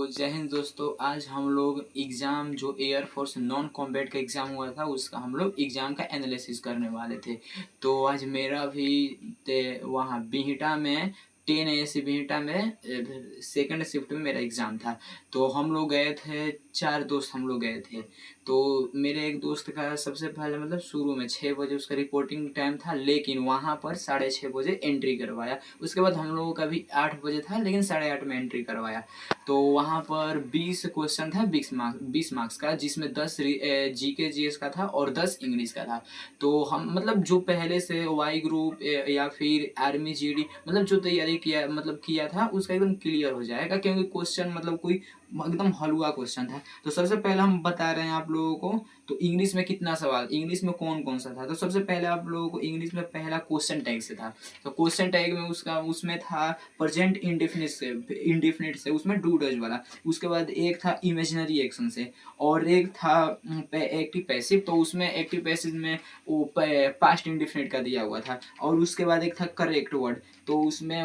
जय हिंद दोस्तों। आज हम लोग एग्ज़ाम जो एयरफोर्स नॉन कॉम्बैट का एग्ज़ाम हुआ था उसका हम लोग एग्ज़ाम का एनालिसिस करने वाले थे। तो आज मेरा भी वहाँ बिहटा में 10 ASC बिहटा में सेकंड शिफ्ट में मेरा एग्ज़ाम था। तो हम लोग गए थे, 4 दोस्त हम लोग गए थे। तो मेरे एक दोस्त का सबसे पहले मतलब शुरू में 6 बजे उसका रिपोर्टिंग टाइम था, लेकिन वहाँ पर 6:30 बजे एंट्री करवाया। उसके बाद हम लोगों का भी 8 बजे था, लेकिन 8:30 में एंट्री करवाया। तो वहाँ पर 20 क्वेश्चन था, 20 मार्क्स का, जिसमें 10 GK GS का था और 10 इंग्लिश का था। तो हम मतलब जो पहले से वाई ग्रुप या फिर आर्मी GD मतलब जो तैयारी किया था उसका एकदम क्लियर हो जाएगा, क्योंकि क्वेश्चन मतलब कोई एकदम हलवा क्वेश्चन था। तो सबसे पहले हम बता रहे हैं आप लोगों को, तो इंग्लिश में कितना सवाल, इंग्लिश में कौन कौन सा था। तो सबसे पहले आप लोगों को इंग्लिश में पहला क्वेश्चन टैग से था। तो क्वेश्चन टैग में उसमें था प्रेजेंट इंडेफिनिट से उसमें डू डज वाला। उसके बाद एक था इमेजिनरी एक्शन से, और एक था एक्टिव पैसिव। तो उसमें एक्टिव पैसिव में वो पास्ट इंडेफिनिट का दिया हुआ था। और उसके बाद एक था करेक्ट वर्ड। तो उसमें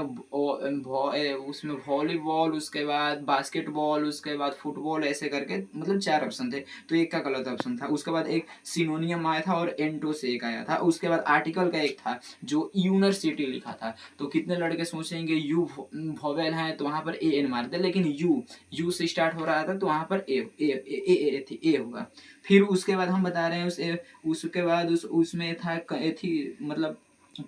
वॉलीबॉल, उसके बाद बास्केटबॉल, उसके बाद फुटबॉल, ऐसे करके मतलब 4 ऑप्शन थे। तो एक का गलत ऑप्शन था। उसके बाद एक सिनोनियम आया था और एंटो से एक आया था। उसके बाद आर्टिकल का एक था जो यूनिवर्सिटी लिखा था। तो कितने लड़के सोचेंगे यू वॉवेल है तो वहाँ पर AN मारते, लेकिन यू से स्टार्ट हो रहा था तो वहाँ पर ए होगा। फिर उसके बाद हम बता रहे हैं उसके बाद उसमें था थी मतलब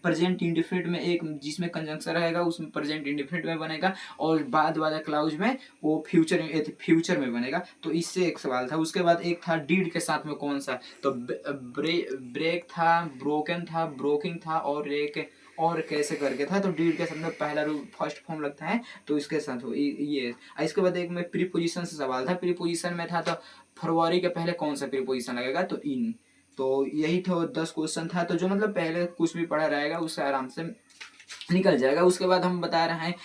प्रेजेंट इंडिफिनिट में एक जिसमें कंजंक्शन रहेगा उसमें प्रेजेंट इंडिफिनिट में बनेगा, और बाद वाला क्लाउज में वो फ्यूचर में बनेगा। तो इससे एक सवाल था। उसके बाद एक था डीड के साथ में कौन सा, तो ब्रेक था, ब्रोकन था, ब्रोकिंग था, और एक और कैसे करके था। तो डीड के साथ में पहला रूल फर्स्ट फॉर्म लगता है, तो इसके साथ हो ये। इसके बाद एक में प्रीपोजिशन से सवाल था। प्रीपोजिशन में था तो फरवरी के पहले कौन सा प्रीपोजिशन लगेगा, तो इन। तो यही था, 10 क्वेश्चन था। तो जो मतलब पहले कुछ भी पढ़ा रहेगा उससे आराम से निकल जाएगा। उसके बाद हम बता रहे हैं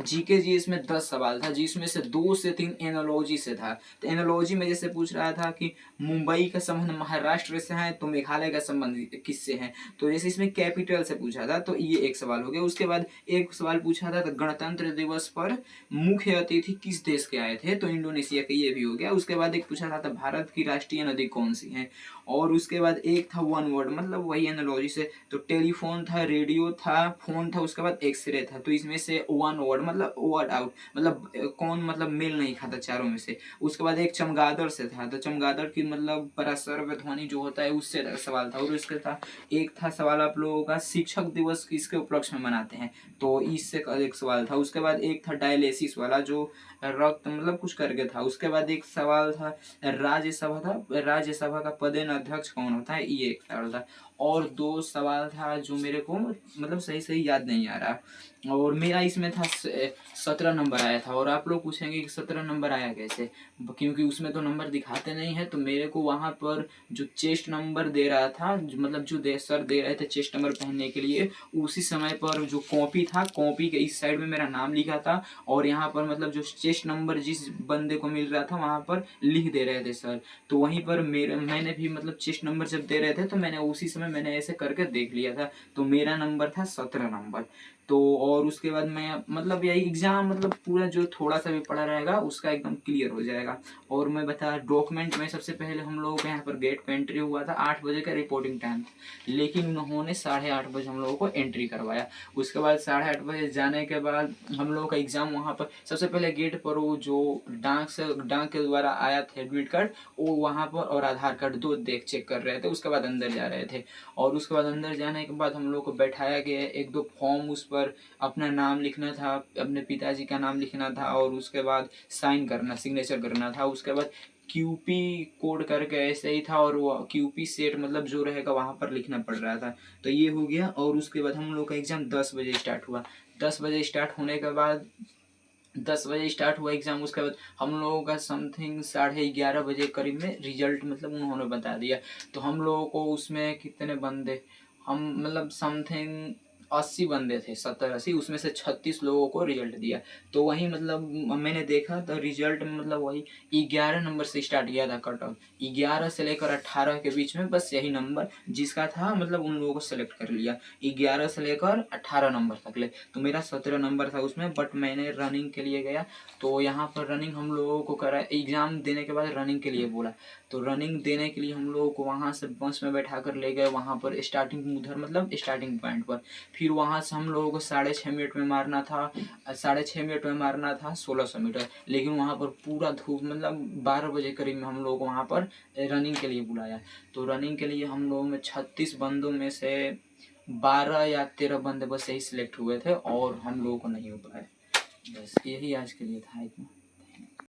GK जी इसमें 10 सवाल था, जिसमें से 2 से 3 एनोलॉजी से था। तो एनोलॉजी में जैसे पूछ रहा था कि मुंबई का संबंध महाराष्ट्र से है तो मेघालय का संबंध किससे है। तो जैसे इसमें कैपिटल से पूछा था, तो ये एक सवाल हो गया। उसके बाद एक सवाल पूछा था तो गणतंत्र दिवस पर मुख्य अतिथि किस देश के आए थे, तो इंडोनेशिया के, ये भी हो गया। उसके बाद एक पूछा था भारत की राष्ट्रीय नदी कौन सी है। और उसके बाद एक था वन वर्ड, मतलब वही एनालॉजी से। तो टेलीफोन था, रेडियो था, फोन था, उसके बाद एक्सरे था। तो इसमें से वन वर्ड मतलब वर्ड आउट, मतलब कौन मतलब मेल नहीं खाता चारों में से। उसके बाद एक चमगादड़ से था। तो चमगादड़ की मतलब परासर्व ध्वनि जो होता है उससे सवाल था। और उसके था एक था सवाल आप लोगों का शिक्षक दिवस किसके उपलक्ष्य में मनाते हैं, तो इससे एक सवाल था। उसके बाद एक था डायलिसिस वाला जो रक्त मतलब कुछ करके था। उसके बाद एक सवाल था राज्यसभा का पदेन अध्यक्ष कौन होता है, ये एक सवाल था। और 2 सवाल था जो मेरे को मतलब सही याद नहीं आ रहा। और मेरा इसमें था 17 नंबर आया था। और आप लोग पूछेंगे कि 17 नंबर आया कैसे, क्योंकि उसमें तो नंबर दिखाते नहीं है। तो मेरे को वहाँ पर जो चेस्ट नंबर दे रहा था, मतलब जो सर दे रहे थे चेस्ट नंबर पहनने के लिए, उसी समय पर जो कॉपी था, कॉपी के इस साइड में मेरा नाम लिखा था। और यहाँ पर मतलब जो चेस्ट नंबर जिस बंदे को मिल रहा था वहाँ पर लिख दे रहे थे सर। तो वहीं पर मैंने भी मतलब चेस्ट नंबर जब दे रहे थे तो मैंने उसी समय मैंने ऐसे करके देख लिया था। तो मेरा नंबर था 17 नंबर। तो और उसके बाद मैं मतलब यही एग्जाम मतलब पूरा जो थोड़ा सा भी पढ़ा रहेगा उसका एकदम क्लियर हो जाएगा। और मैं बता डॉक्यूमेंट में सबसे पहले हम लोगों के यहाँ पर गेट पे एंट्री हुआ था, 8 बजे का रिपोर्टिंग टाइम, लेकिन उन्होंने 8:30 बजे हम लोगों को एंट्री करवाया। उसके बाद 8:30 बजे जाने के बाद हम लोगों का एग्जाम वहाँ पर सबसे पहले गेट पर वो जो डाक के द्वारा आया था एडमिट कार्ड, वो वहाँ पर, और आधार कार्ड, 2 चेक कर रहे थे। उसके बाद अंदर जा रहे थे। और उसके बाद अंदर जाने के बाद हम लोग को बैठाया गया, 1-2 फॉर्म, उस पर अपना नाम लिखना था, अपने पिताजी का नाम लिखना था, और उसके बाद साइन करना, सिग्नेचर करना था। उसके बाद QP कोड करके ऐसे ही था, और वो QP सेट मतलब जो रहेगा वहाँ पर लिखना पड़ रहा था। तो ये हो गया। और उसके बाद हम लोग का एग्ज़ाम 10 बजे स्टार्ट हुआ। 10 बजे स्टार्ट होने के बाद 10 बजे स्टार्ट हुआ एग्ज़ाम। उसके बाद हम लोगों का समथिंग 11:30 बजे करीब में रिजल्ट मतलब उन्होंने बता दिया। तो हम लोगों को उसमें कितने बंदे, हम मतलब समथिंग 80 बंदे थे, 70-80, उसमें से 36 लोगों को रिजल्ट दिया। तो वही मतलब मैंने देखा तो रिजल्ट में मतलब वही 11 नंबर से स्टार्ट किया था कट ऑफ, 11 से लेकर 18 के बीच में बस यही नंबर जिसका था मतलब उन लोगों को सेलेक्ट कर लिया, 11 से लेकर 18 नंबर तक ले। तो मेरा 17 नंबर था उसमें, बट मैंने रनिंग के लिए गया। तो यहाँ पर रनिंग हम लोगों को करा, एग्ज़ाम देने के बाद रनिंग के लिए बोला। तो रनिंग देने के लिए हम लोगों को वहाँ से बस में बैठा कर ले गए वहाँ पर स्टार्टिंग, उधर मतलब स्टार्टिंग पॉइंट पर। फिर वहाँ से हम लोगों को 6.5 मिनट में मारना था, 6.5 मिनट में मारना था 1600 मीटर। लेकिन वहाँ पर पूरा धूप, मतलब 12 बजे करीब में हम लोग को वहाँ पर रनिंग के लिए बुलाया। तो रनिंग के लिए हम लोगों में 36 बंदों में से 12 या 13 बंदे बस यही सिलेक्ट हुए थे, और हम लोगों को नहीं हो पाए। बस यही आज के लिए था इतना।